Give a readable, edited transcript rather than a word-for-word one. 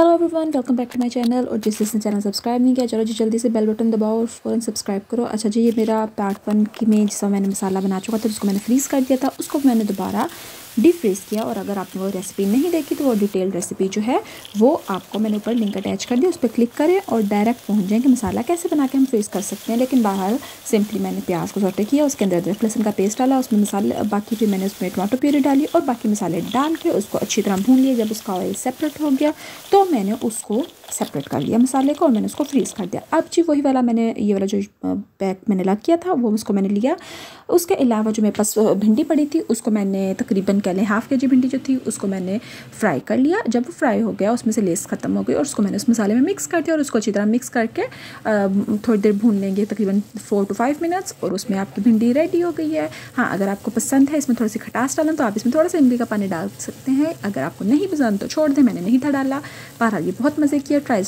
Hello everyone, welcome back to my channel. और जिसने channel subscribe नहीं किया, चलो जी जल्दी से बेल बटन दबाओ और फ़ौरन सब्सक्राइब करो। अच्छा जी, ये मेरा पार्ट 1 की में जिसका मैंने मसाला बना चुका था, उसको मैंने फ्रीज़ कर दिया था, उसको मैंने दोबारा डीप फ्रीज़ किया। और अगर आपने वो रेसिपी नहीं देखी तो वो डिटेल रेसिपी जो है वो आपको मैंने ऊपर लिंक अटैच कर दिया, उस पर क्लिक करें और डायरेक्ट पहुँच जाएँ कि मसाला कैसे बना के हम फ्रीज़ कर सकते हैं। लेकिन बाहर सिंपली मैंने प्याज को सौटे किया, उसके अंदर अदरक लहसुन का पेस्ट डाला, उसमें मसाले बाकी फिर मैंने उसमें टमाटो प्यूरी डाली और बाकी मसाले डाल के उसको अच्छी तरह भून लिया। जब उसका ऑयल सेपरेट हो गया तो मैंने उसको सेपरेट कर लिया मसाले को और मैंने उसको फ्रीज़ कर दिया। अब जी वही वाला मैंने ये वाला जो पैक मैंने लग किया था वो उसको मैंने लिया। उसके अलावा जो मेरे पास भिंडी पड़ी थी उसको मैंने तकरीबन कह लें हाफ़ के जी भिंडी जो थी उसको मैंने फ्राई कर लिया। जब वो फ्राई हो गया उसमें से लेस ख़त्म हो गई और उसको मैंने उस मसाले में मिक्स कर दिया और उसको अच्छी तरह मिक्स करके थोड़ी देर भून लेंगे, तकरीबन 4 to 5 मिनट्स, और उसमें आपकी भिंडी रेडी हो गई है। हाँ, अगर आपको पसंद है इसमें थोड़ी सी खटास डालें तो आप इसमें थोड़ा सा इमली का पानी डाल सकते हैं। अगर आपको नहीं पसंद तो छोड़ दें, मैंने नहीं था डाला। बहरहाल ये बहुत मज़े की है, ट्राई